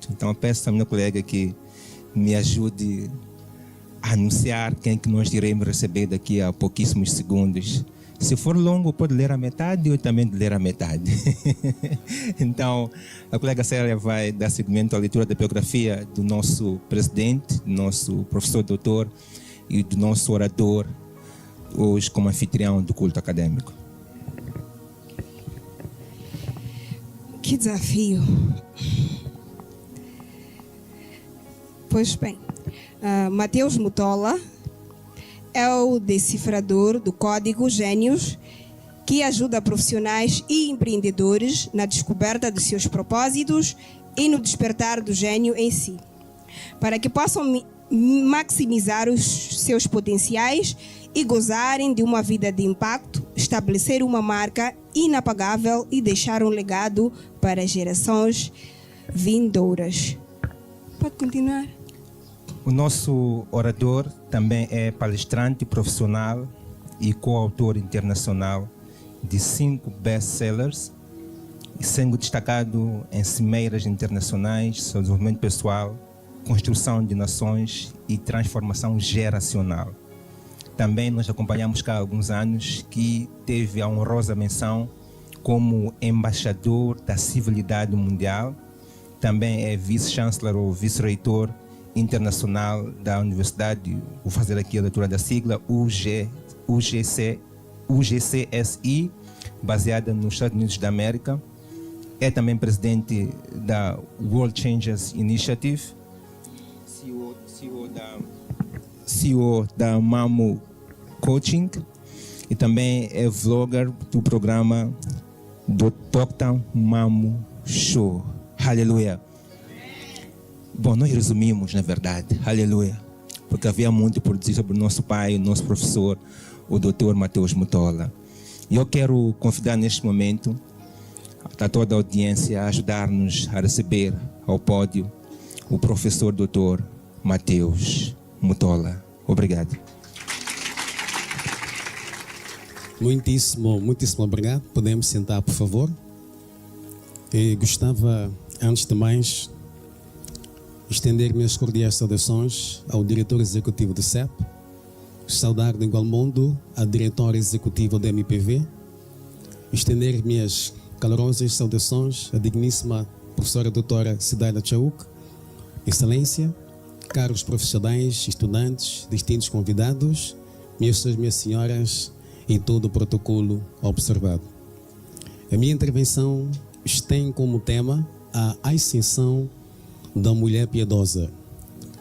muito. Então eu peço à minha colega que me ajude a anunciar quem que nós iremos receber daqui a pouquíssimos segundos. Se for longo, pode ler a metade ou também ler a metade. Então, a colega Célia vai dar seguimento à leitura da biografia do nosso presidente, do nosso professor doutor e do nosso orador, hoje como anfitrião do culto acadêmico. Que desafio. Pois bem, Mateus Mutola é o decifrador do código Gênios, que ajuda profissionais e empreendedores na descoberta de seus propósitos e no despertar do gênio em si, para que possam maximizar os seus potenciais e gozarem de uma vida de impacto, estabelecer uma marca inapagável e deixar um legado para gerações vindouras. Pode continuar. O nosso orador também é palestrante profissional e coautor internacional de 5 best-sellers, sendo destacado em cimeiras internacionais sobre desenvolvimento pessoal, construção de nações e transformação geracional. Também nós acompanhamos cá há alguns anos que teve a honrosa menção como embaixador da civilidade mundial. Também é vice-chanceler ou vice-reitor internacional da universidade, vou fazer aqui a leitura da sigla, UGCSI, baseada nos Estados Unidos da América. É também presidente da World Changers Initiative, CEO da Mamo Coaching e também é vlogger do programa do Dr. Mamo Show. Aleluia. Bom, nós resumimos, na verdade, aleluia, porque havia muito por dizer sobre o nosso pai, o nosso professor, o Dr. Mateus Mutola. E eu quero convidar neste momento a toda a audiência a ajudar-nos a receber ao pódio o professor Dr. Mateus Mutola. Obrigado. Muitíssimo obrigado. Podemos sentar, por favor. E gostava, antes de mais, estender minhas cordiais saudações ao diretor executivo do CEP, saudar de igual modo a diretora executiva do MPV, estender minhas calorosas saudações à digníssima professora doutora Cidaila Chauk, Excelência, caros profissionais, estudantes, distintos convidados, minhas senhoras e todo o protocolo observado. A minha intervenção tem como tema a ascensão da mulher piedosa,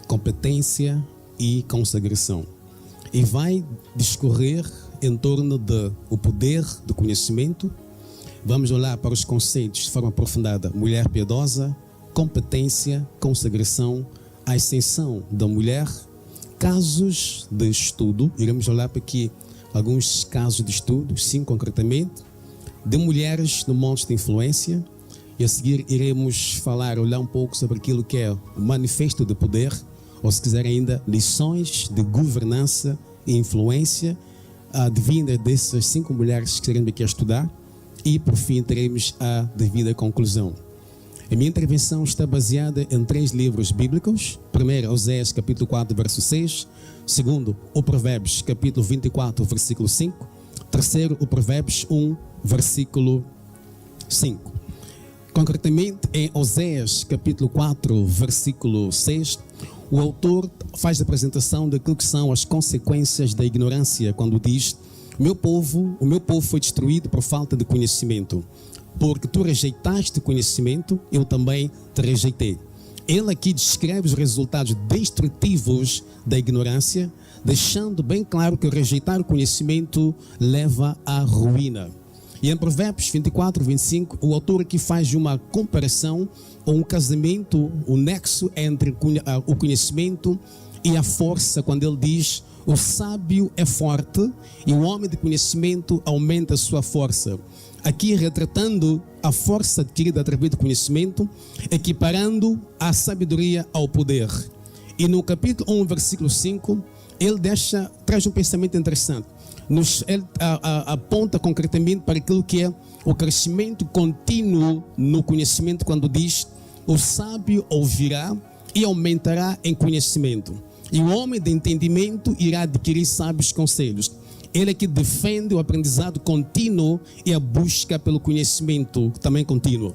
competência e consagração. E vai discorrer em torno do poder do conhecimento. Vamos olhar para os conceitos de forma aprofundada: mulher piedosa, competência, consagração, a ascensão da mulher, casos de estudo. Iremos olhar para aqui alguns casos de estudo, 5 concretamente, de mulheres no monte de influência. E a seguir iremos olhar um pouco sobre aquilo que é o manifesto de poder, ou se quiser ainda, lições de governança e influência advindas dessas 5 mulheres que iremos aqui a estudar. E por fim teremos a devida conclusão. A minha intervenção está baseada em 3 livros bíblicos. Primeiro, Oséias capítulo 4, verso 6. Segundo, o Provérbios capítulo 24, versículo 5. Terceiro, o Provérbios 1, versículo 5. Concretamente, em Oséias capítulo 4, versículo 6, o autor faz a apresentação daquilo que são as consequências da ignorância, quando diz: o meu povo foi destruído por falta de conhecimento, porque tu rejeitaste conhecimento, eu também te rejeitei. Ele aqui descreve os resultados destrutivos da ignorância, deixando bem claro que rejeitar o conhecimento leva à ruína. E em Provérbios 24, 25, o autor aqui faz uma comparação ou um casamento, um nexo entre o conhecimento e a força, quando ele diz: o sábio é forte e o homem de conhecimento aumenta a sua força. Aqui retratando a força adquirida através do conhecimento, equiparando a sabedoria ao poder. E no capítulo 1, versículo 5, ele traz um pensamento interessante. Ele aponta concretamente para aquilo que é o crescimento contínuo no conhecimento, quando diz: o sábio ouvirá e aumentará em conhecimento. E o homem de entendimento irá adquirir sábios conselhos. Ele é que defende o aprendizado contínuo e a busca pelo conhecimento também contínuo.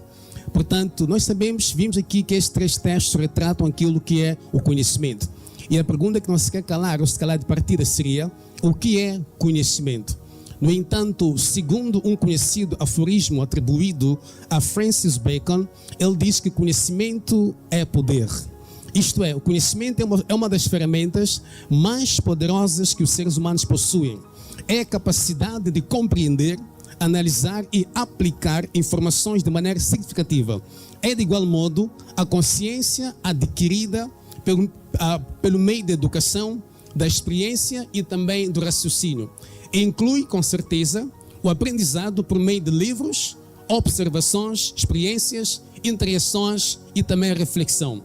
Portanto, nós vimos aqui que estes 3 textos retratam aquilo que é o conhecimento. E a pergunta que não se quer calar, ou se calar de partida, seria: o que é conhecimento? No entanto, segundo um conhecido aforismo atribuído a Francis Bacon, ele diz que conhecimento é poder. Isto é, o conhecimento é uma das ferramentas mais poderosas que os seres humanos possuem. É a capacidade de compreender, analisar e aplicar informações de maneira significativa. É, de igual modo, a consciência adquirida pelo meio da educação, da experiência e também do raciocínio. Inclui, com certeza, o aprendizado por meio de livros, observações, experiências, interações e também reflexão.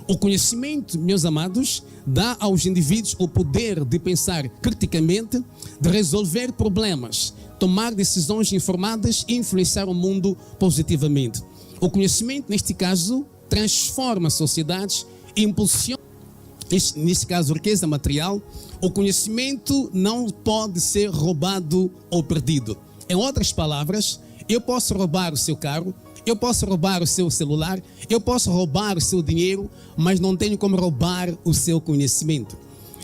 O conhecimento, meus amados, dá aos indivíduos o poder de pensar criticamente, de resolver problemas, tomar decisões informadas e influenciar o mundo positivamente. O conhecimento, neste caso, transforma sociedades e impulsiona, neste caso, riqueza material. O conhecimento não pode ser roubado ou perdido. Em outras palavras, eu posso roubar o seu carro, eu posso roubar o seu celular, eu posso roubar o seu dinheiro, mas não tenho como roubar o seu conhecimento.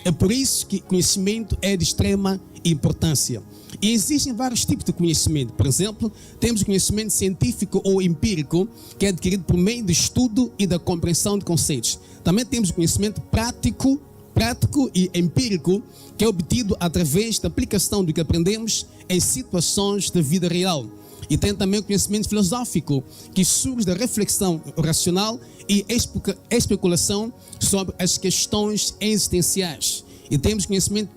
É por isso que conhecimento é de extrema importância. E existem vários tipos de conhecimento. Por exemplo, temos conhecimento científico ou empírico, que é adquirido por meio do estudo e da compreensão de conceitos. Também temos o conhecimento prático e empírico, que é obtido através da aplicação do que aprendemos em situações da vida real. E tem também o conhecimento filosófico, que surge da reflexão racional e especulação sobre as questões existenciais. E temos conhecimento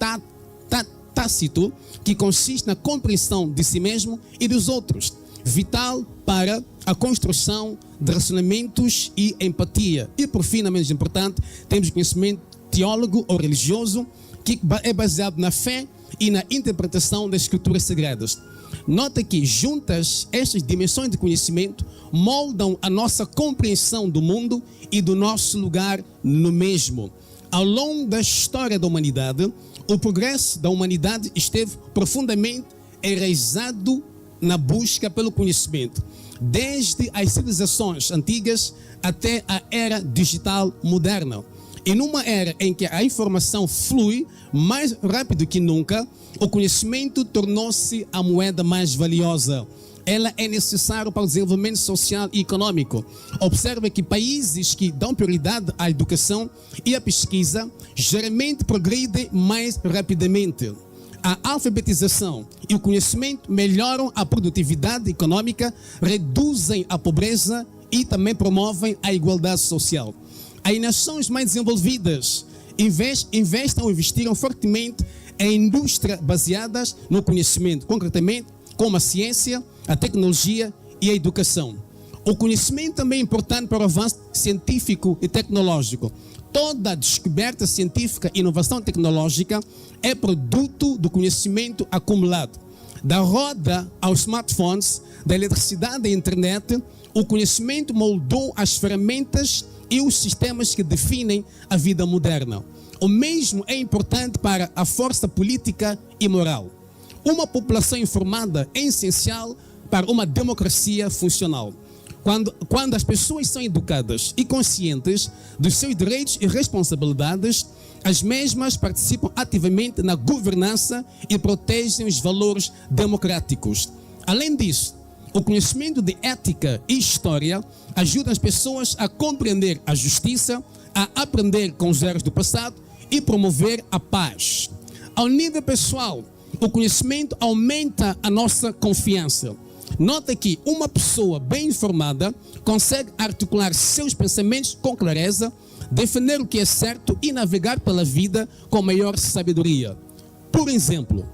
tácito, que consiste na compreensão de si mesmo e dos outros, vital para a construção de relacionamentos e empatia. E por fim, não menos importante, temos o conhecimento teólogo ou religioso, que é baseado na fé e na interpretação das escrituras sagradas. Nota que juntas estas dimensões de conhecimento moldam a nossa compreensão do mundo e do nosso lugar no mesmo. Ao longo da história da humanidade, o progresso da humanidade esteve profundamente enraizado na busca pelo conhecimento, desde as civilizações antigas até a era digital moderna. E numa era em que a informação flui mais rápido que nunca, o conhecimento tornou-se a moeda mais valiosa. Ela é necessária para o desenvolvimento social e econômico. Observa que países que dão prioridade à educação e à pesquisa geralmente progridem mais rapidamente. A alfabetização e o conhecimento melhoram a produtividade econômica, reduzem a pobreza e também promovem a igualdade social. As nações mais desenvolvidas investem ou investiram fortemente em indústrias baseadas no conhecimento, concretamente como a ciência, a tecnologia e a educação. O conhecimento também é importante para o avanço científico e tecnológico. Toda descoberta científica e inovação tecnológica é produto do conhecimento acumulado. Da roda aos smartphones, da eletricidade à internet, o conhecimento moldou as ferramentas e os sistemas que definem a vida moderna. O mesmo é importante para a força política e moral. Uma população informada é essencial para uma democracia funcional. Quando as pessoas são educadas e conscientes dos seus direitos e responsabilidades, as mesmas participam ativamente na governança e protegem os valores democráticos. Além disso, o conhecimento de ética e história ajuda as pessoas a compreender a justiça, a aprender com os erros do passado e promover a paz. Ao nível pessoal, o conhecimento aumenta a nossa confiança. Nota que uma pessoa bem informada consegue articular seus pensamentos com clareza, defender o que é certo e navegar pela vida com maior sabedoria. Por exemplo,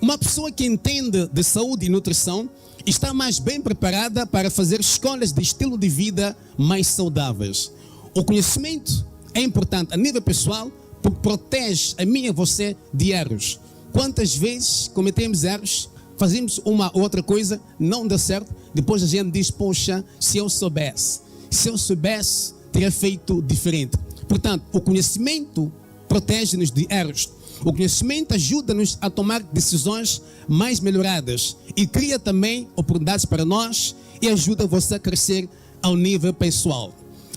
uma pessoa que entende de saúde e nutrição está mais bem preparada para fazer escolhas de estilo de vida mais saudáveis. O conhecimento é importante a nível pessoal porque protege a mim e você de erros. Quantas vezes cometemos erros, fazemos uma ou outra coisa, não dá certo, depois a gente diz, poxa, se eu soubesse. Se eu soubesse, teria feito diferente. Portanto, o conhecimento protege-nos de erros. O conhecimento ajuda-nos a tomar decisões mais melhoradas e cria também oportunidades para nós e ajuda você a crescer ao nível pessoal.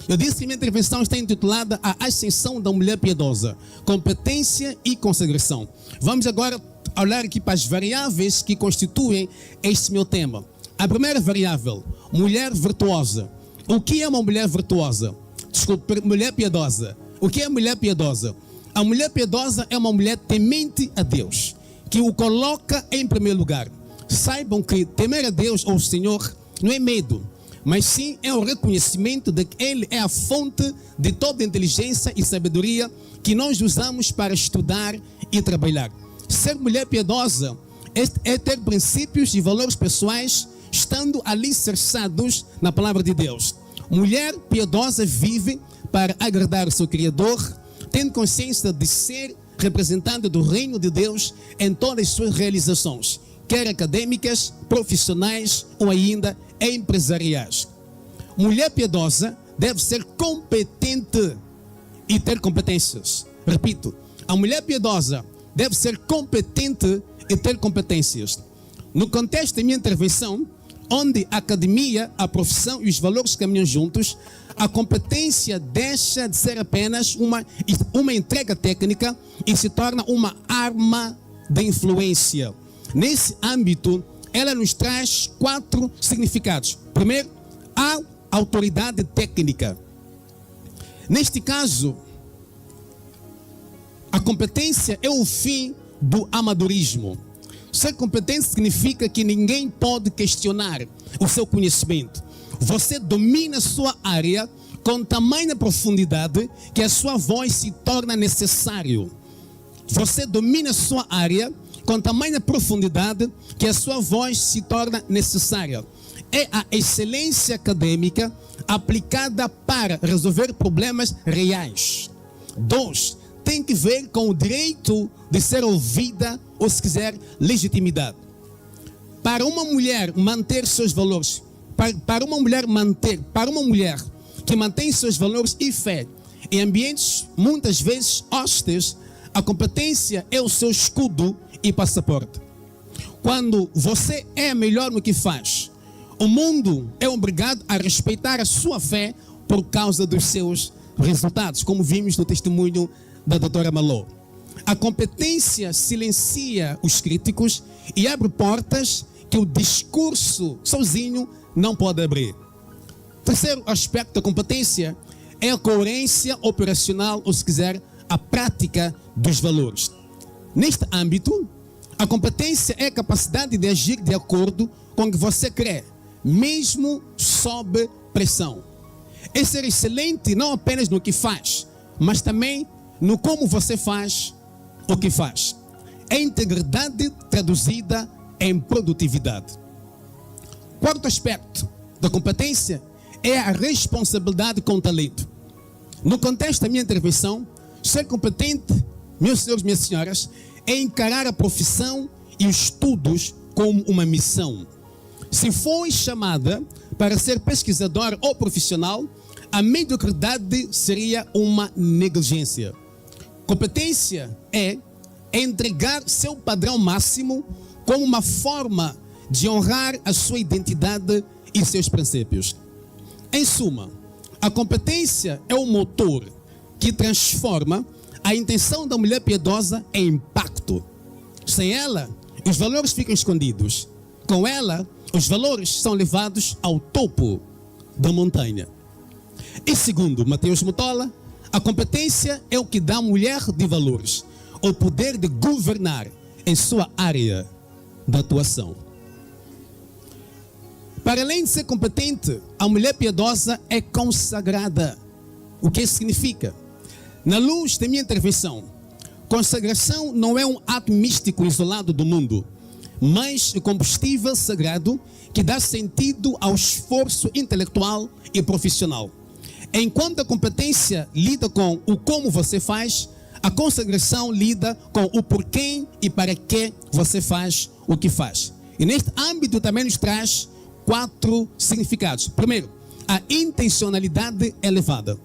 Eu disse que minha intervenção está intitulada A Ascensão da Mulher Piedosa, Competência e Consagração. Vamos agora olhar aqui para as variáveis que constituem este meu tema. A primeira variável, mulher virtuosa. O que é uma mulher virtuosa? Desculpe, mulher piedosa. O que é mulher piedosa? A mulher piedosa é uma mulher temente a Deus, que o coloca em primeiro lugar. Saibam que temer a Deus ou o Senhor não é medo, mas sim é o reconhecimento de que Ele é a fonte de toda inteligência e sabedoria que nós usamos para estudar e trabalhar. Ser mulher piedosa é ter princípios e valores pessoais estando alicerçados na palavra de Deus. Mulher piedosa vive para agradar o seu Criador, tendo consciência de ser representante do reino de Deus em todas as suas realizações, quer acadêmicas, profissionais ou ainda empresariais. Mulher piedosa deve ser competente e ter competências. Repito, a mulher piedosa deve ser competente e ter competências. No contexto da minha intervenção, onde a academia, a profissão e os valores caminham juntos, a competência deixa de ser apenas uma entrega técnica e se torna uma arma de influência. Nesse âmbito, ela nos traz 4 significados. Primeiro, a autoridade técnica. Neste caso, a competência é o fim do amadorismo. Ser competente significa que ninguém pode questionar o seu conhecimento. Você domina a sua área com tamanha profundidade que a sua voz se torna necessário. Você domina a sua área com tamanha profundidade que a sua voz se torna necessária. É a excelência acadêmica aplicada para resolver problemas reais. 2. Tem que ver com o direito de ser ouvida ou, se quiser, legitimidade. Para uma mulher manter seus valores, para uma mulher que mantém seus valores e fé em ambientes muitas vezes hostis, a competência é o seu escudo e passaporte. Quando você é melhor no que faz, o mundo é obrigado a respeitar a sua fé por causa dos seus resultados, como vimos no testemunho da doutora Malô. A competência silencia os críticos e abre portas que o discurso sozinho não pode abrir. Terceiro aspecto da competência é a coerência operacional, ou, se quiser, a prática dos valores. Neste âmbito, a competência é a capacidade de agir de acordo com o que você crê, mesmo sob pressão. É ser excelente não apenas no que faz, mas também no como você faz o que faz. É integridade traduzida em produtividade. Quarto aspecto da competência é a responsabilidade com o talento. No contexto da minha intervenção, ser competente, meus senhores e minhas senhoras, é encarar a profissão e os estudos como uma missão. Se foi chamada para ser pesquisador ou profissional, a mediocridade seria uma negligência. Competência é entregar seu padrão máximo como uma forma de honrar a sua identidade e seus princípios. Em suma, a competência é o motor que transforma a intenção da mulher piedosa em impacto. Sem ela, os valores ficam escondidos. Com ela, os valores são levados ao topo da montanha. E segundo Mateus Mutola, a competência é o que dá à mulher de valores o poder de governar em sua área de atuação. Para além de ser competente, a mulher piedosa é consagrada. O que isso significa? Na luz da minha intervenção, consagração não é um ato místico isolado do mundo, mas o combustível sagrado que dá sentido ao esforço intelectual e profissional. Enquanto a competência lida com o como você faz, a consagração lida com o porquê e para que você faz o que faz. E neste âmbito também nos traz 4 significados. Primeiro, a intencionalidade elevada.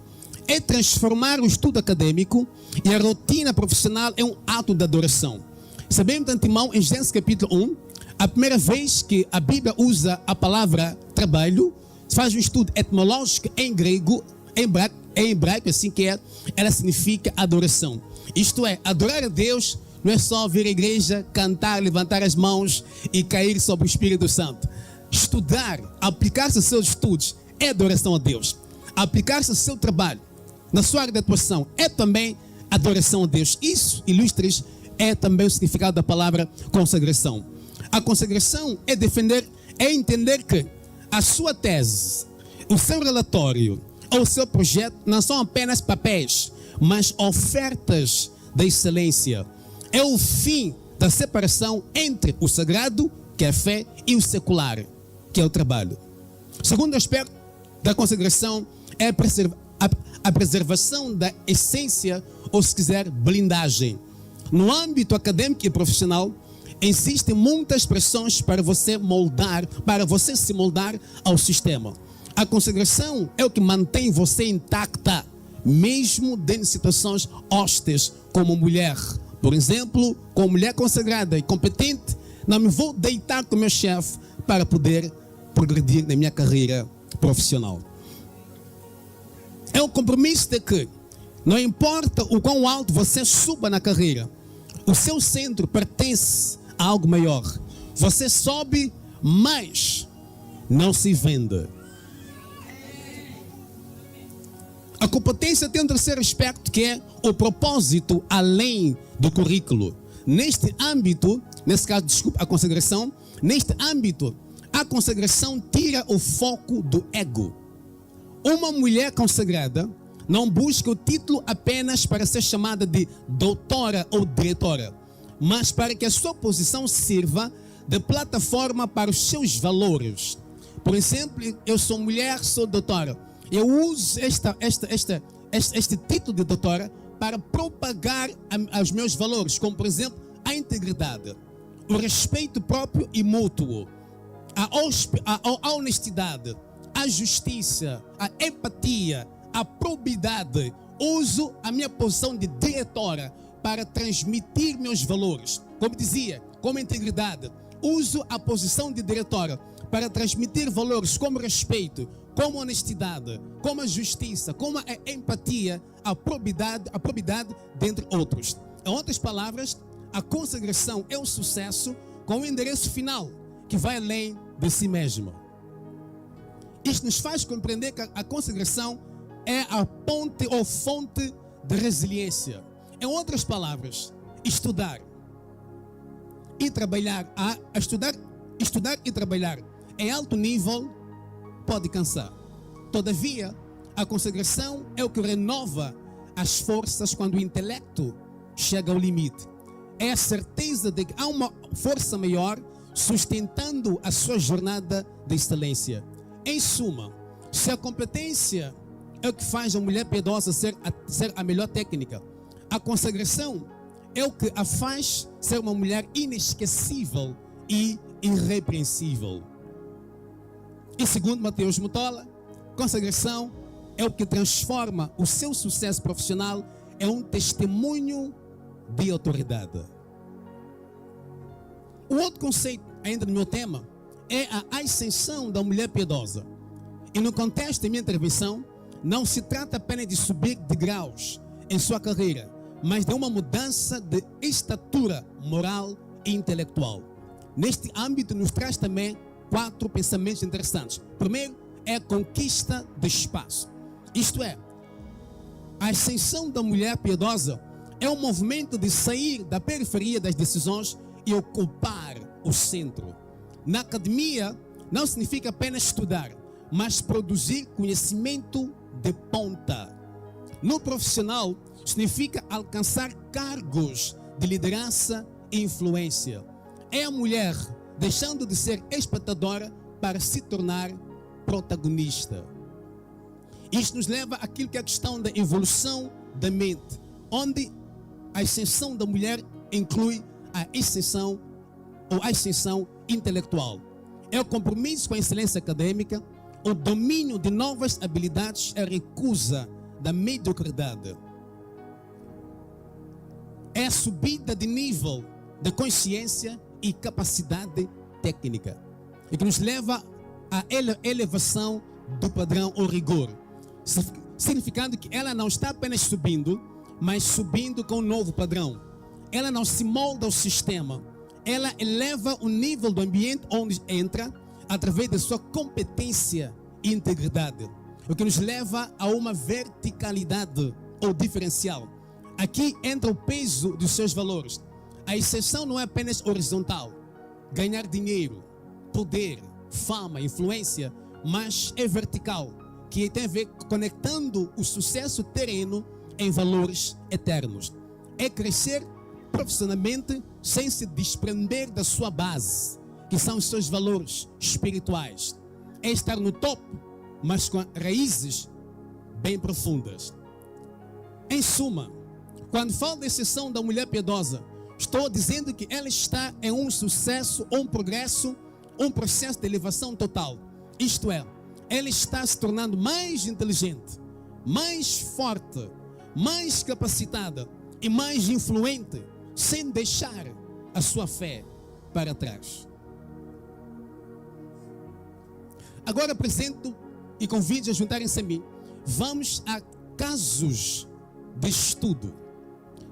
É transformar o estudo acadêmico e a rotina profissional em um ato de adoração. Sabemos de antemão, em Gênesis capítulo 1, a primeira vez que a Bíblia usa a palavra trabalho, faz um estudo etimológico em grego, em hebraico, assim que é, ela significa adoração. Isto é, adorar a Deus não é só vir à igreja, cantar, levantar as mãos e cair sobre o Espírito Santo. Estudar, aplicar-se aos seus estudos é adoração a Deus. Aplicar-se ao seu trabalho, na sua área de atuação, é também adoração a Deus. Isso, ilustres, é também o significado da palavra consagração. A consagração é entender que a sua tese, o seu relatório ou o seu projeto não são apenas papéis, mas ofertas da excelência. É o fim da separação entre o sagrado, que é a fé, e o secular, que é o trabalho. O segundo aspecto da consagração é a preservação da essência, ou se quiser, blindagem. No âmbito acadêmico e profissional, existem muitas pressões para você se moldar ao sistema. A consagração é o que mantém você intacta, mesmo dentro de situações hostis, como mulher. Por exemplo, como mulher consagrada e competente, não me vou deitar com o meu chefe para poder progredir na minha carreira profissional. É um compromisso de que não importa o quão alto você suba na carreira, o seu centro pertence a algo maior. Você sobe, mas não se vende. A competência tem um terceiro aspecto, que é o propósito além do currículo. Neste âmbito, nesse caso, desculpa, a consagração, neste âmbito, a consagração tira o foco do ego. Uma mulher consagrada não busca o título apenas para ser chamada de doutora ou diretora, mas para que a sua posição sirva de plataforma para os seus valores. Por exemplo, eu sou mulher, sou doutora. Eu uso este título de doutora para propagar os meus valores, como por exemplo, a integridade, o respeito próprio e mútuo, a honestidade, a justiça, a empatia, a probidade. Uso a minha posição de diretora para transmitir meus valores. Como dizia, como integridade. Uso a posição de diretora para transmitir valores como respeito, como honestidade, como a justiça, como a empatia, a probidade, dentre outros. Em outras palavras, a consagração é um sucesso com um endereço final que vai além de si mesma. Isto nos faz compreender que a consagração é a ponte ou fonte de resiliência. Em outras palavras, estudar e trabalhar, estudar e trabalhar em alto nível pode cansar. Todavia, a consagração é o que renova as forças quando o intelecto chega ao limite. É a certeza de que há uma força maior sustentando a sua jornada de excelência. Em suma, se a competência é o que faz a mulher piedosa ser a melhor técnica, a consagração é o que a faz ser uma mulher inesquecível e irrepreensível. E segundo Mateus Mutola, consagração é o que transforma o seu sucesso profissional em um testemunho de autoridade. O outro conceito, ainda no meu tema, é a ascensão da mulher piedosa. E no contexto da minha intervenção, não se trata apenas de subir degraus em sua carreira, mas de uma mudança de estatura moral e intelectual. Neste âmbito, nos traz também 4 pensamentos interessantes. Primeiro é a conquista de espaço. Isto é, a ascensão da mulher piedosa é um movimento de sair da periferia das decisões e ocupar o centro. Na academia, não significa apenas estudar, mas produzir conhecimento de ponta. No profissional, significa alcançar cargos de liderança e influência. É a mulher deixando de ser espectadora para se tornar protagonista. Isto nos leva àquilo que é a questão da evolução da mente, onde a ascensão da mulher inclui a ascensão ou a ascensão intelectual. É o compromisso com a excelência acadêmica, o domínio de novas habilidades, a recusa da mediocridade. É a subida de nível de consciência e capacidade técnica, e que nos leva à elevação do padrão ou rigor, significando que ela não está apenas subindo, mas subindo com um novo padrão. Ela não se molda ao sistema, ela eleva o nível do ambiente onde entra através da sua competência e integridade, o que nos leva a uma verticalidade ou diferencial. Aqui entra o peso dos seus valores. A exceção não é apenas horizontal, ganhar dinheiro, poder, fama, influência, mas é vertical, que tem a ver conectando o sucesso terreno em valores eternos. É crescer profissionalmente sem se desprender da sua base, que são os seus valores espirituais. É estar no topo, mas com raízes bem profundas. Em suma, quando falo da exceção da mulher piedosa, estou dizendo que ela está em um sucesso, um progresso, um processo de elevação total. Isto é, ela está se tornando mais inteligente, mais forte, mais capacitada e mais influente, sem deixar a sua fé para trás. Agora apresento e convido a juntarem-se a mim. Vamos a casos de estudo.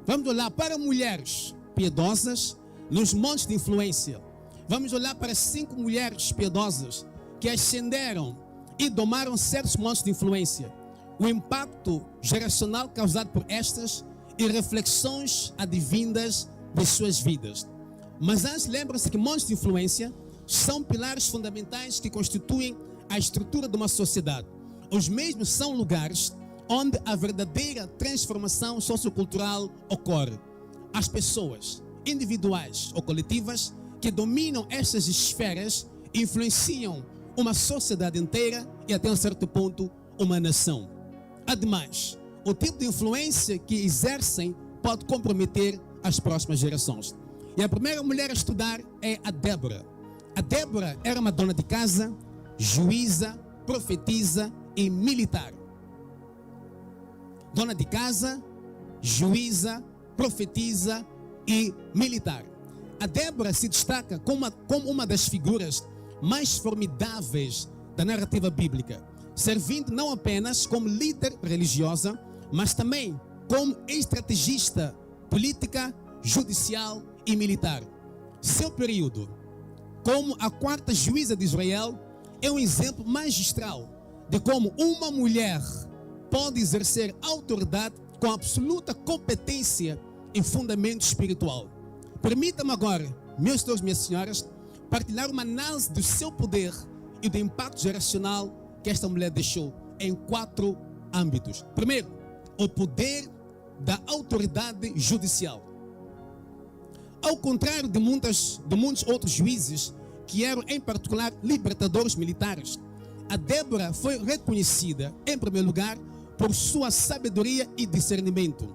Vamos olhar para mulheres piedosas nos montes de influência. Vamos olhar para 5 mulheres piedosas que ascenderam e domaram certos montes de influência. O impacto geracional causado por estas e reflexões advindas de suas vidas. Mas antes, lembram-se que montes de influência são pilares fundamentais que constituem a estrutura de uma sociedade. Os mesmos são lugares onde a verdadeira transformação sociocultural ocorre. As pessoas, individuais ou coletivas, que dominam estas esferas, influenciam uma sociedade inteira e até um certo ponto uma nação. Ademais, o tipo de influência que exercem pode comprometer as próximas gerações. E a primeira mulher a estudar é a Débora. A Débora era uma dona de casa, juíza, profetisa e militar. Dona de casa, juíza, profetisa e militar. A Débora se destaca como uma das figuras mais formidáveis da narrativa bíblica, servindo não apenas como líder religiosa, mas também como estrategista política, judicial e militar. Seu período como a 4ª juíza de Israel é um exemplo magistral de como uma mulher pode exercer autoridade com absoluta competência e fundamento espiritual. Permita-me agora, meus senhores e minhas senhoras, partilhar uma análise do seu poder e do impacto geracional que esta mulher deixou em 4 âmbitos. Primeiro, o poder da autoridade judicial. Ao contrário de muitos outros juízes, que eram em particular libertadores militares, a Débora foi reconhecida, em primeiro lugar, por sua sabedoria e discernimento.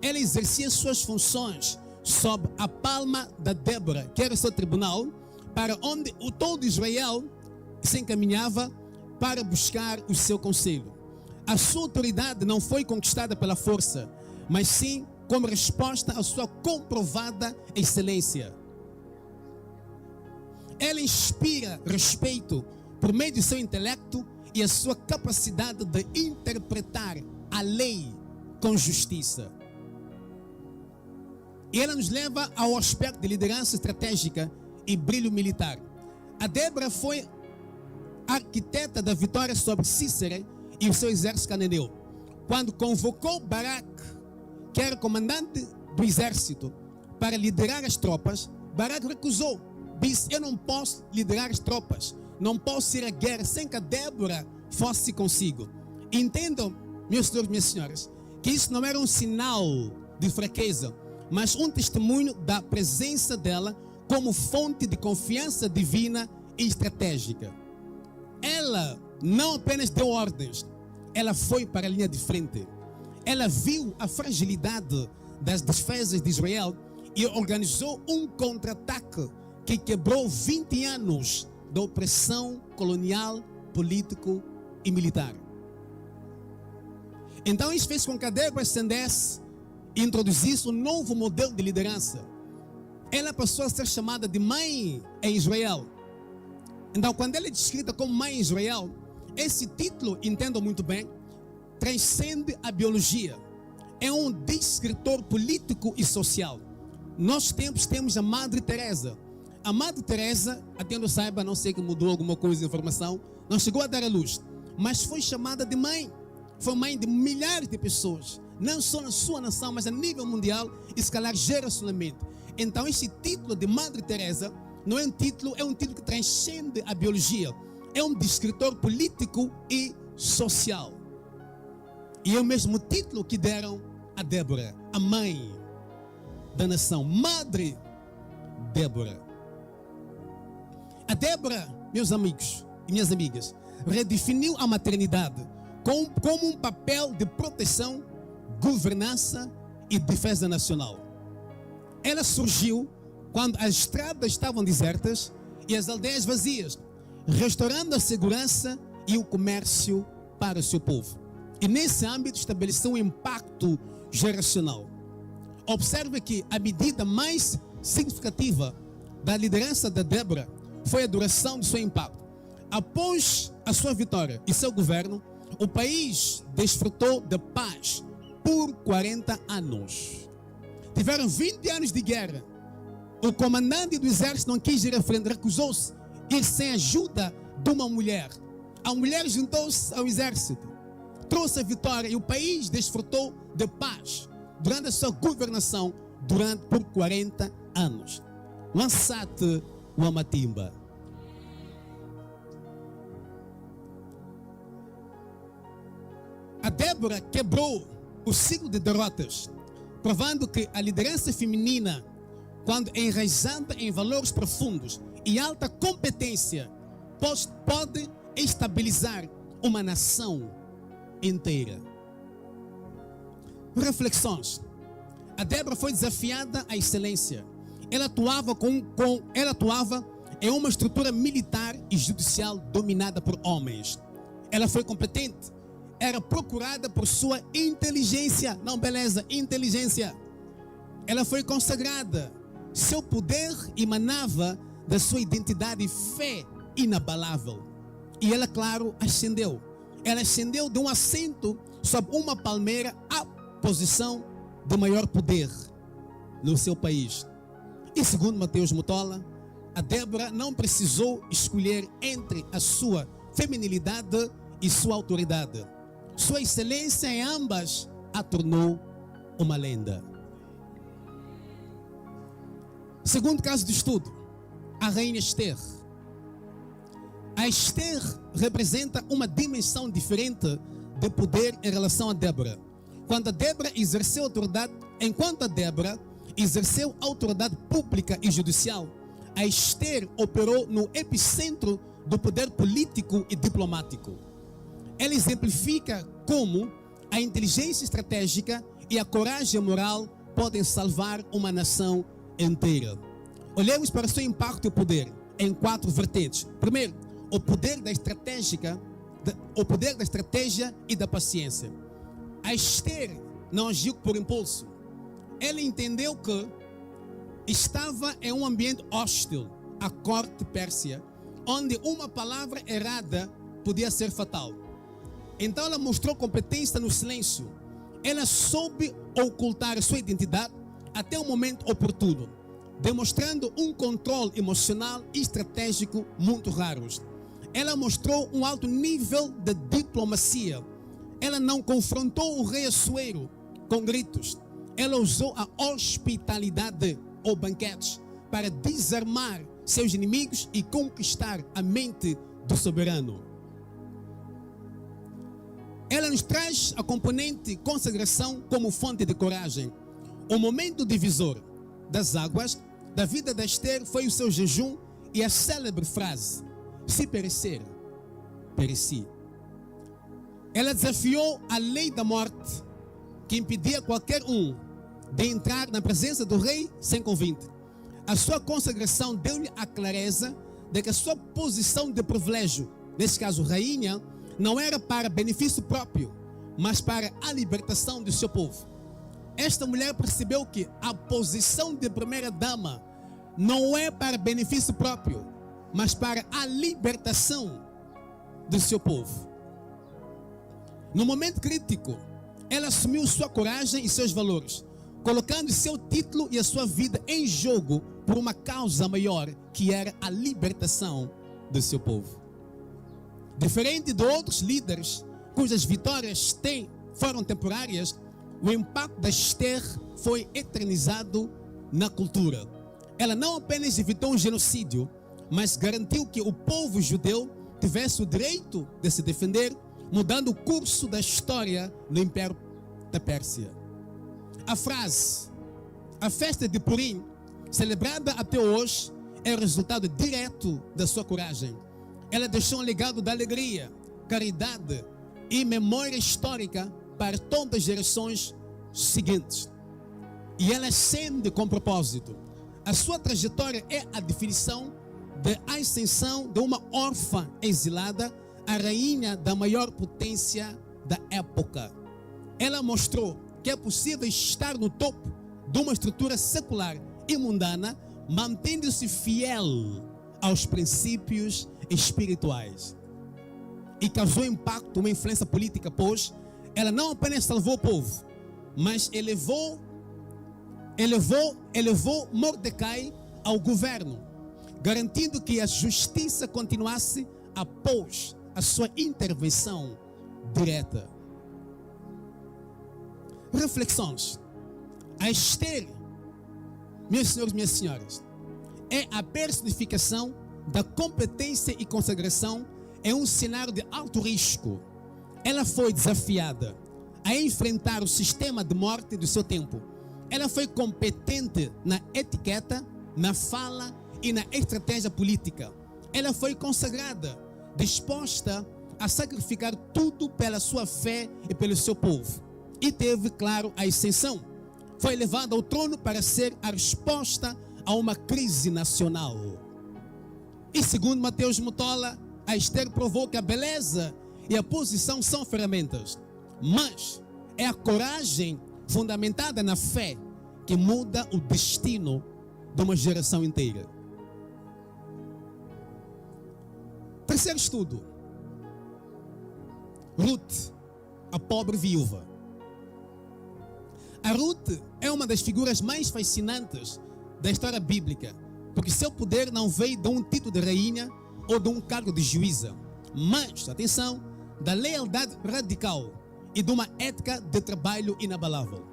Ela exercia suas funções sob a palma da Débora, que era o seu tribunal, para onde o todo Israel se encaminhava para buscar o seu conselho. A sua autoridade não foi conquistada pela força, mas sim como resposta à sua comprovada excelência. Ela inspira respeito por meio do seu intelecto e a sua capacidade de interpretar a lei com justiça. E ela nos leva ao aspecto de liderança estratégica e brilho militar. A Débora foi arquiteta da vitória sobre Cícera e o seu exército cananeu. Quando convocou Baraque, que era comandante do exército, para liderar as tropas, Baraque recusou. Disse: eu não posso liderar as tropas, não posso ir à guerra sem que a Débora fosse consigo. Entendam, meus senhores e minhas senhoras, que isso não era um sinal de fraqueza, mas um testemunho da presença dela como fonte de confiança divina e estratégica. Ela não apenas deu ordens, ela foi para a linha de frente. Ela viu a fragilidade das defesas de Israel e organizou um contra-ataque que quebrou 20 anos da opressão colonial político e militar. Então isso fez com que a Débora ascendesse e introduzisse um novo modelo de liderança. Ela passou a ser chamada de mãe em Israel. Então, quando ela é descrita como mãe em Israel, esse título, entendam muito bem, transcende a biologia. É um descritor político e social. Nós temos a Madre Teresa. A Madre Teresa, até onde eu saiba, não sei que mudou alguma coisa de informação, não chegou a dar a luz, mas foi chamada de mãe. Foi mãe de milhares de pessoas, não só na sua nação, mas a nível mundial e se calhar geracionalmente. Então esse título de Madre Teresa não é um título, é um título que transcende a biologia. É um descritor político e social. E é o mesmo título que deram a Débora, a mãe da nação, Madre Débora. A Débora, meus amigos e minhas amigas, redefiniu a maternidade como um papel de proteção, governança e defesa nacional. Ela surgiu quando as estradas estavam desertas e as aldeias vazias, restaurando a segurança e o comércio para o seu povo. E nesse âmbito estabeleceu um impacto geracional. Observe que a medida mais significativa da liderança da Débora foi a duração do seu impacto. Após a sua vitória e seu governo, o país desfrutou de paz por 40 anos. Tiveram 20 anos de guerra. O comandante do exército não quis ir à frente, recusou-se ir sem a ajuda de uma mulher. A mulher juntou-se ao exército, trouxe a vitória e o país desfrutou de paz durante a sua governação por 40 anos. Lansate Wamatimba. A Débora quebrou o ciclo de derrotas, provando que a liderança feminina, quando enraizada em valores profundos e alta competência, pode estabilizar uma nação inteira. Reflexões. A Débora foi desafiada à excelência. Ela atuava em uma estrutura militar e judicial dominada por homens. Ela foi competente. Era procurada por sua inteligência. Não, beleza, inteligência. Ela foi consagrada. Seu poder emanava da sua identidade e fé inabalável. E ela, claro, ascendeu. Ela ascendeu de um assento sob uma palmeira à posição de maior poder no seu país. E segundo Mateus Mutola, a Débora não precisou escolher entre a sua feminilidade e sua autoridade. Sua excelência em ambas a tornou uma lenda. Segundo caso de estudo, a rainha Esther. A Esther representa uma dimensão diferente de poder em relação a Débora. Enquanto a Débora exerceu autoridade pública e judicial, a Esther operou no epicentro do poder político e diplomático. Ela exemplifica como a inteligência estratégica e a coragem moral podem salvar uma nação inteira. Olhemos para o seu impacto e poder em 4 vertentes. Primeiro, o poder da estratégia e da paciência. A Esther não agiu por impulso. Ela entendeu que estava em um ambiente hostil, a corte pérsia, onde uma palavra errada podia ser fatal. Então ela mostrou competência no silêncio. Ela soube ocultar a sua identidade até o momento oportuno, demonstrando um controle emocional e estratégico muito raros. Ela mostrou um alto nível de diplomacia. Ela não confrontou o rei Assuero com gritos. Ela usou a hospitalidade ou banquetes para desarmar seus inimigos e conquistar a mente do soberano. Ela nos traz a componente consagração como fonte de coragem. O momento divisor das águas da vida da Esther foi o seu jejum e a célebre frase: se perecer, pereci. Ela desafiou a lei da morte, que impedia qualquer um de entrar na presença do rei sem convite. A sua consagração deu-lhe a clareza de que a sua posição de privilégio nesse caso rainha, não era para benefício próprio, mas para a libertação do seu povo. Esta mulher percebeu que a posição de primeira dama não é para benefício próprio, mas para a libertação do seu povo. No momento crítico, ela assumiu sua coragem e seus valores, colocando seu título e a sua vida em jogo por uma causa maior, que era a libertação do seu povo. Diferente de outros líderes cujas vitórias foram temporárias, o impacto da Esther foi eternizado na cultura. Ela não apenas evitou um genocídio, mas garantiu que o povo judeu tivesse o direito de se defender, mudando o curso da história no Império da Pérsia. A frase, a festa de Purim, celebrada até hoje, é o resultado direto da sua coragem. Ela deixou um legado de alegria, caridade e memória histórica para todas as gerações seguintes. E ela ascende com propósito. A sua trajetória é a definição da ascensão de uma órfã exilada, a rainha da maior potência da época. Ela mostrou que é possível estar no topo de uma estrutura secular e mundana, mantendo-se fiel aos princípios espirituais. E causou impacto, uma influência política, pois ela não apenas salvou o povo, mas elevou Mordecai ao governo, garantindo que a justiça continuasse após a sua intervenção direta. Reflexões. A Esther, meus senhores e minhas senhoras, é a personificação da competência e consagração em um cenário de alto risco. Ela foi desafiada a enfrentar o sistema de morte do seu tempo. Ela foi competente na etiqueta, na fala e na estratégia política. Ela foi consagrada, disposta a sacrificar tudo pela sua fé e pelo seu povo. E teve, claro, a ascensão. Foi levada ao trono para ser a resposta a uma crise nacional. E segundo Mateus Mutola, a Esther provou que a beleza e a posição são ferramentas, mas é a coragem fundamentada na fé que muda o destino de uma geração inteira. Terceiro estudo. Ruth, a pobre viúva. A Ruth é uma das figuras mais fascinantes da história bíblica, porque seu poder não veio de um título de rainha ou de um cargo de juíza, mas, atenção, da lealdade radical e de uma ética de trabalho inabalável.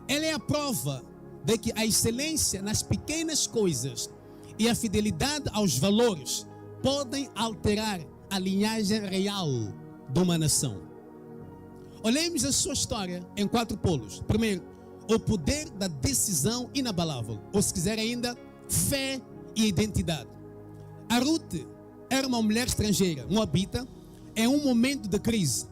Ela é a prova de que a excelência nas pequenas coisas e a fidelidade aos valores podem alterar a linhagem real de uma nação. Olhemos a sua história em 4 polos. Primeiro, o poder da decisão inabalável, ou se quiser ainda, fé e identidade. A Ruth era uma mulher estrangeira, moabita, em um momento de crise.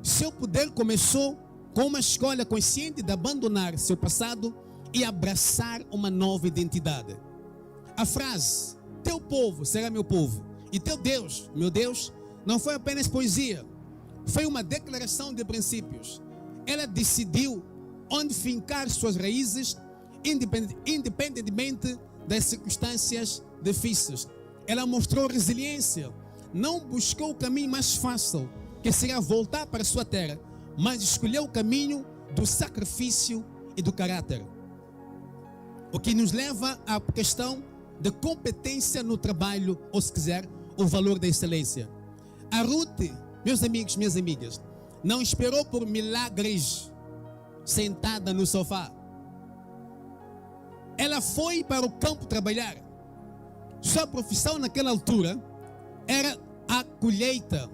Seu poder começou com uma escolha consciente de abandonar seu passado e abraçar uma nova identidade. A frase, teu povo será meu povo e teu Deus, meu Deus, não foi apenas poesia, foi uma declaração de princípios. Ela decidiu onde fincar suas raízes, independentemente das circunstâncias difíceis. Ela mostrou resiliência, não buscou o caminho mais fácil, que seria voltar para sua terra, mas escolheu o caminho do sacrifício e do caráter. O que nos leva à questão de competência no trabalho, ou se quiser, o valor da excelência. A Ruth, meus amigos, minhas amigas, não esperou por milagres sentada no sofá. Ela foi para o campo trabalhar. Sua profissão naquela altura era a colheita,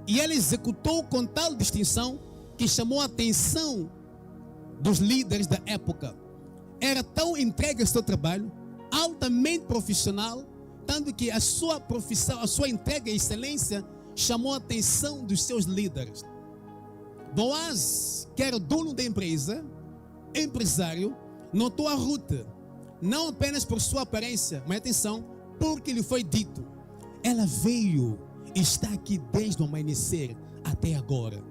e ela executou com tal distinção que chamou a atenção dos líderes da época. Era tão entregue ao seu trabalho, altamente profissional, tanto que a sua profissão, a sua entrega e excelência chamou a atenção dos seus líderes. Boaz, que era o dono da empresa, empresário, notou a Ruth, não apenas por sua aparência, mas atenção, porque lhe foi dito. Ela veio está aqui desde o amanhecer até agora.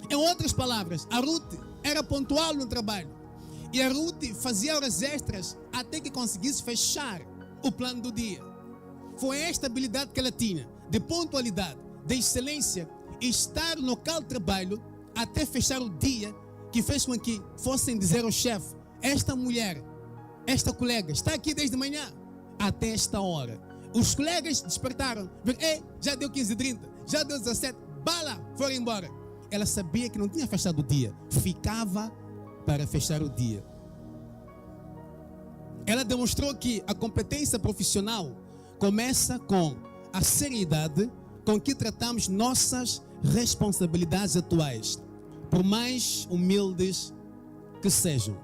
Em outras palavras, a Ruth era pontual no trabalho. E a Ruth fazia horas extras até que conseguisse fechar o plano do dia. Foi esta habilidade que ela tinha, de pontualidade, de excelência, e estar no local de trabalho até fechar o dia, que fez com que fossem dizer ao chefe: esta mulher, esta colega, está aqui desde manhã até esta hora. Os colegas despertaram, já deu 15h30, já deu 17, bala, foram embora. Ela sabia que não tinha fechado o dia, ficava para fechar o dia. Ela demonstrou que a competência profissional começa com a seriedade com que tratamos nossas responsabilidades atuais, por mais humildes que sejam.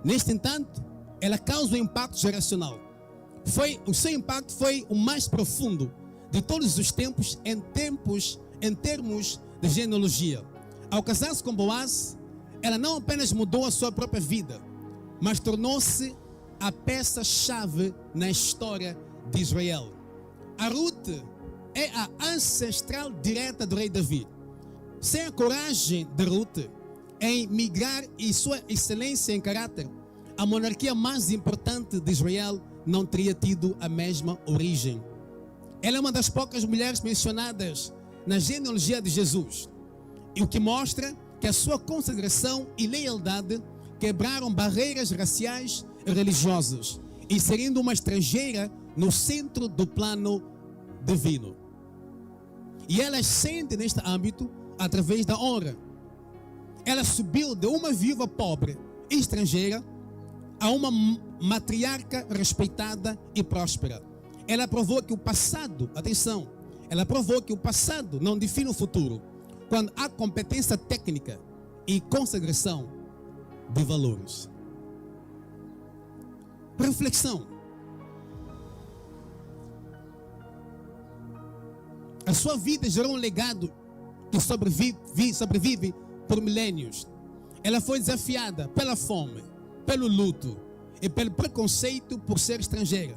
Neste entanto, ela causa um impacto geracional. O seu impacto foi o mais profundo de todos os tempos em termos de genealogia. Ao casar-se com Boaz, ela não apenas mudou a sua própria vida, mas tornou-se a peça-chave na história de Israel. A Ruth é a ancestral direta do rei Davi. Sem a coragem de Ruth em migrar e sua excelência em caráter, a monarquia mais importante de Israel não teria tido a mesma origem. Ela é uma das poucas mulheres mencionadas na genealogia de Jesus, e o que mostra que a sua consagração e lealdade quebraram barreiras raciais e religiosas, inserindo uma estrangeira no centro do plano divino. E ela ascende neste âmbito através da honra. Ela subiu de uma viúva pobre e estrangeira a uma matriarca respeitada e próspera. Ela provou que o passado, atenção, ela provou que o passado não define o futuro, quando há competência técnica e consagração de valores. Reflexão. A sua vida gerou um legado que sobrevive por milênios. Ela foi desafiada pela fome, pelo luto e pelo preconceito por ser estrangeira.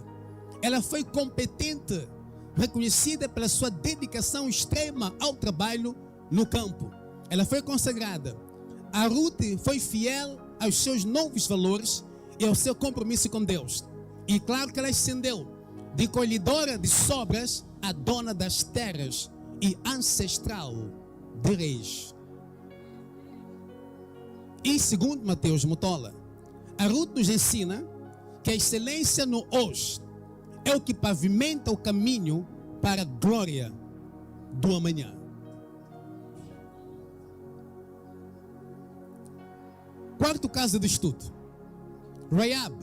Ela foi competente, reconhecida pela sua dedicação extrema ao trabalho no campo. Ela foi consagrada. A Ruth foi fiel aos seus novos valores e ao seu compromisso com Deus. E claro que ela ascendeu de colhedora de sobras a dona das terras e ancestral de reis. E segundo Mateus Mutola, a Ruth nos ensina que a excelência no hoje é o que pavimenta o caminho para a glória do amanhã. Quarto caso de estudo. Rahab,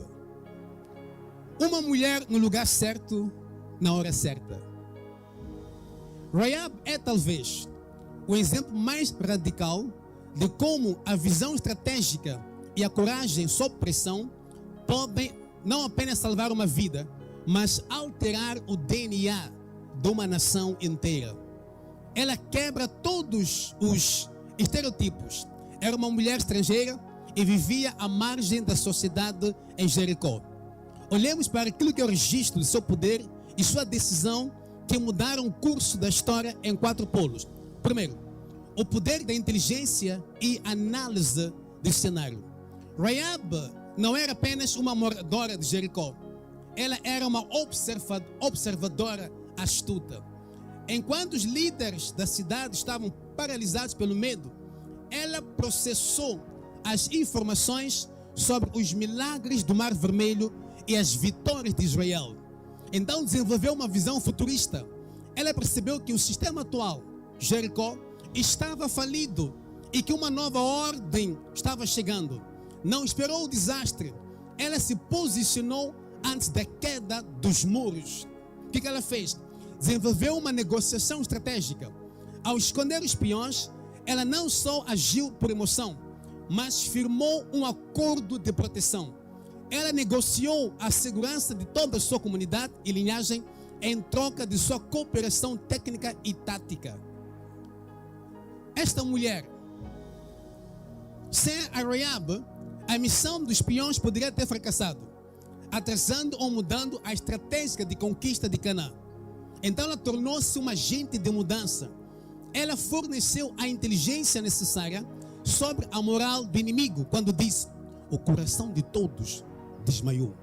uma mulher no lugar certo, na hora certa. Rahab é talvez o exemplo mais radical de como a visão estratégica e a coragem sob pressão podem não apenas salvar uma vida, mas alterar o DNA de uma nação inteira. Ela quebra todos os estereotipos. Era uma mulher estrangeira e vivia à margem da sociedade em Jericó. Olhemos para aquilo que é o registro de seu poder e sua decisão que mudaram o curso da história em 4 polos. Primeiro, o poder da inteligência e análise do cenário. Rahab não era apenas uma moradora de Jericó. Ela era uma observadora astuta. Enquanto os líderes da cidade estavam paralisados pelo medo, ela processou as informações sobre os milagres do Mar Vermelho e as vitórias de Israel. Então desenvolveu uma visão futurista. Ela percebeu que o sistema atual, Jericó, estava falido e que uma nova ordem estava chegando. Não esperou o desastre. Ela se posicionou antes da queda dos muros. O que ela fez? Desenvolveu uma negociação estratégica. Ao esconder os espiões, ela não só agiu por emoção, mas firmou um acordo de proteção. Ela negociou a segurança de toda a sua comunidade e linhagem em troca de sua cooperação técnica e tática. Esta mulher, sem a Rahab, a missão dos espiões poderia ter fracassado, atrasando ou mudando a estratégia de conquista de Canaã. Então ela tornou-se uma agente de mudança. Ela forneceu a inteligência necessária sobre a moral do inimigo, quando disse: o coração de todos desmaiou.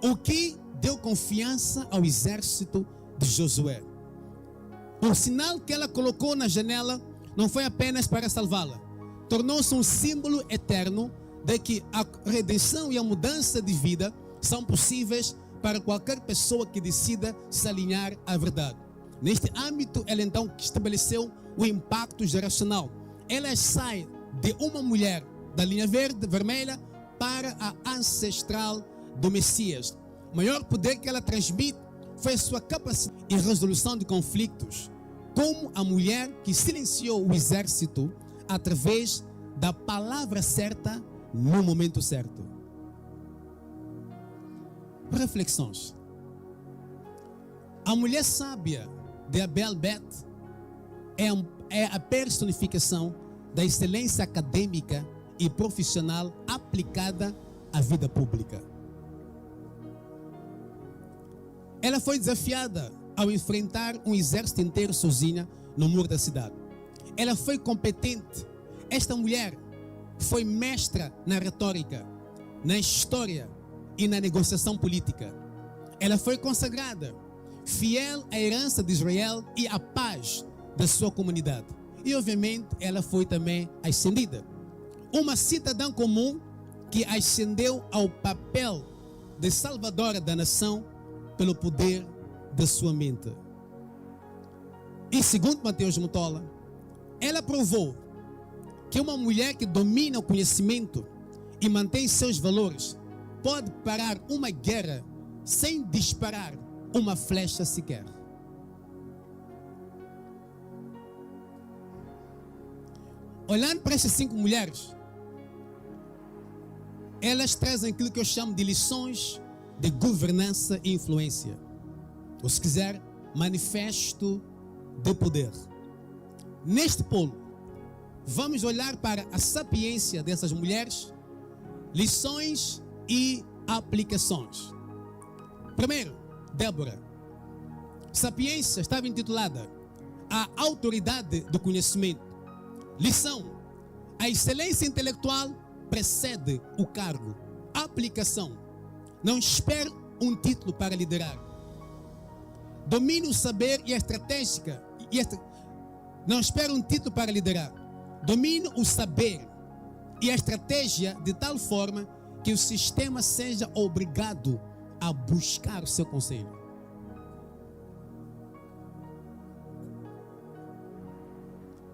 O que deu confiança ao exército de Josué. O sinal que ela colocou na janela não foi apenas para salvá-la, tornou-se um símbolo eterno de que a redenção e a mudança de vida são possíveis para qualquer pessoa que decida se alinhar à verdade. Neste âmbito, ela então estabeleceu o impacto geracional. Ela sai de uma mulher da linha vermelha para a ancestral do Messias. O maior poder que ela transmite foi a sua capacidade em resolução de conflitos, como a mulher que silenciou o exército através da palavra certa no momento certo. Reflexões. A mulher sábia de Abel Beth é a personificação da excelência acadêmica e profissional aplicada à vida pública. Ela foi desafiada ao enfrentar um exército inteiro sozinha no muro da cidade. Ela foi competente. Esta mulher foi mestra na retórica, na história e na negociação política. Ela foi consagrada, fiel à herança de Israel e à paz da sua comunidade. E obviamente ela foi também ascendida. Uma cidadã comum que ascendeu ao papel de salvadora da nação pelo poder da sua mente. E segundo Mateus Mutola, ela provou que uma mulher que domina o conhecimento e mantém seus valores pode parar uma guerra sem disparar uma flecha sequer. Olhando para essas 5 mulheres, elas trazem aquilo que eu chamo de lições de governança e influência. Ou se quiser, manifesto de poder. Neste polo, vamos olhar para a sapiência dessas mulheres, lições e aplicações. Primeiro, Débora. Sapiência estava intitulada A Autoridade do Conhecimento. Lição: a excelência intelectual precede o cargo. Aplicação: não espere um título para liderar. Domine o saber e a estratégia. Não espere um título para liderar. Domine o saber e a estratégia de tal forma que o sistema seja obrigado a buscar o seu conselho.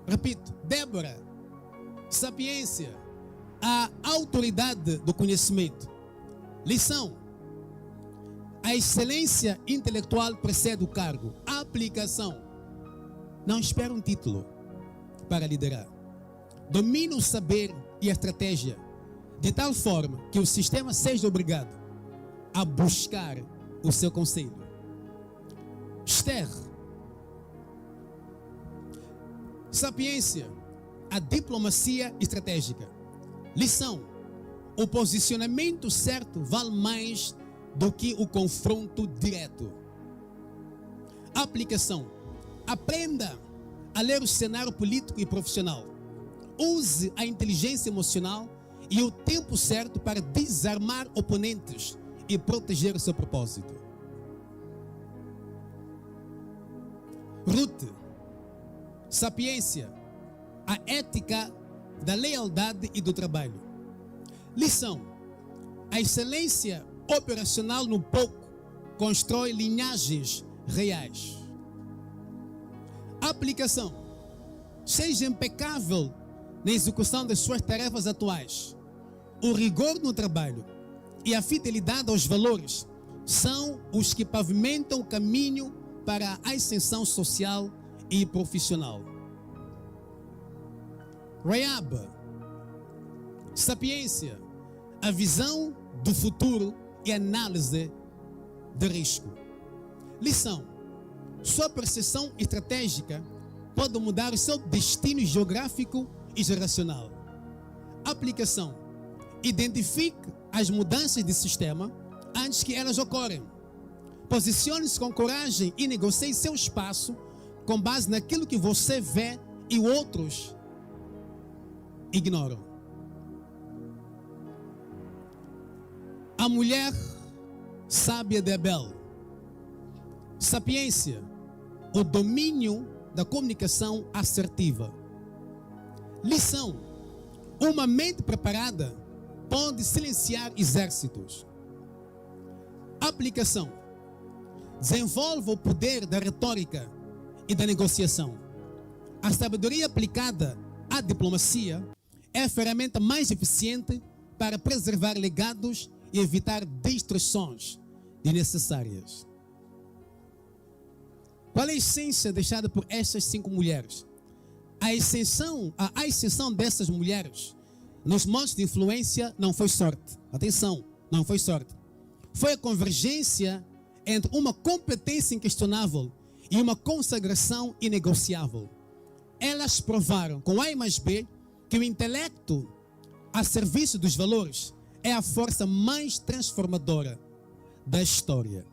Repito, Débora, sapiência, a autoridade do conhecimento. Lição: a excelência intelectual precede o cargo. Aplicação: não espere um título para liderar. Domine o saber e a estratégia de tal forma que o sistema seja obrigado a buscar o seu conselho. Esther. Sapiência, a diplomacia estratégica. Lição: o posicionamento certo vale mais do que o confronto direto. Aplicação: aprenda a ler o cenário político e profissional. Use a inteligência emocional e o tempo certo para desarmar oponentes e proteger o seu propósito. Ruth. Sapiência, a ética da lealdade e do trabalho. Lição: a excelência operacional no pouco constrói linhagens reais. Aplicação: seja impecável na execução das suas tarefas atuais. O rigor no trabalho e a fidelidade aos valores são os que pavimentam o caminho para a ascensão social e profissional. Rahab. Sapiência, a visão do futuro e análise de risco. Lição: sua percepção estratégica pode mudar o seu destino geográfico e geracional. Aplicação: identifique as mudanças de sistema antes que elas ocorram. Posicione-se com coragem e negocie seu espaço com base naquilo que você vê e outros ignoram. A mulher sábia de Abel. Sapiência, o domínio da comunicação assertiva. Lição: uma mente preparada pode silenciar exércitos. Aplicação: desenvolva o poder da retórica e da negociação. A sabedoria aplicada à diplomacia é a ferramenta mais eficiente para preservar legados e evitar destruições desnecessárias. Qual é a essência deixada por estas 5 mulheres? A ascensão dessas mulheres nos modos de influência não foi sorte. Atenção, não foi sorte. Foi a convergência entre uma competência inquestionável e uma consagração inegociável. Elas provaram com A mais B que o intelecto a serviço dos valores é a força mais transformadora da história.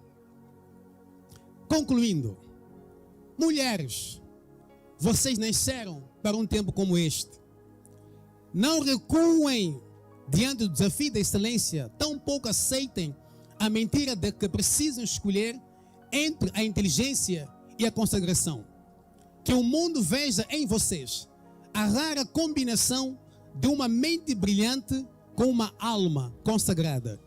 Concluindo, mulheres, vocês nasceram para um tempo como este. Não recuem diante do desafio da excelência, tampouco aceitem a mentira de que precisam escolher entre a inteligência e a consagração. Que o mundo veja em vocês a rara combinação de uma mente brilhante com uma alma consagrada.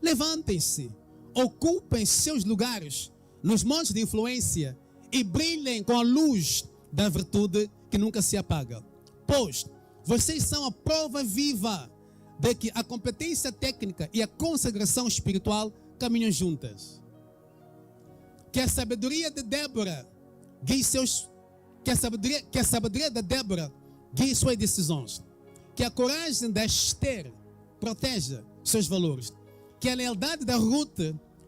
Levantem-se, ocupem seus lugares nos montes de influência e brilhem com a luz da virtude que nunca se apaga. Pois vocês são a prova viva de que a competência técnica e a consagração espiritual caminham juntas. Que a sabedoria de Débora guie que a sabedoria de Débora guie suas decisões. Que a coragem da Esther proteja seus valores. Que a lealdade da Ruth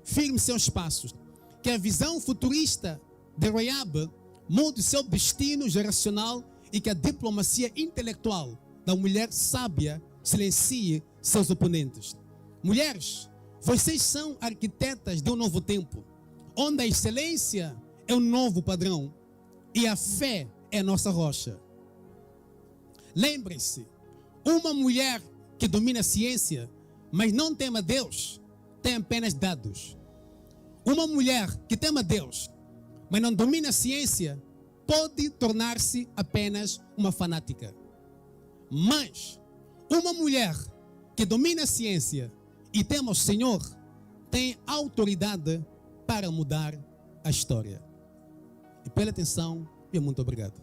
firme seus passos. Que a visão futurista de Raab mude seu destino geracional e que a diplomacia intelectual da mulher sábia silencie seus oponentes. Mulheres, vocês são arquitetas de um novo tempo, onde a excelência é um novo padrão e a fé é a nossa rocha. Lembrem-se, uma mulher que domina a ciência, mas não teme a Deus, tem apenas dados. Uma mulher que teme a Deus, mas não domina a ciência, pode tornar-se apenas uma fanática. Mas uma mulher que domina a ciência e teme ao Senhor tem autoridade para mudar a história. E pela atenção, e muito obrigado.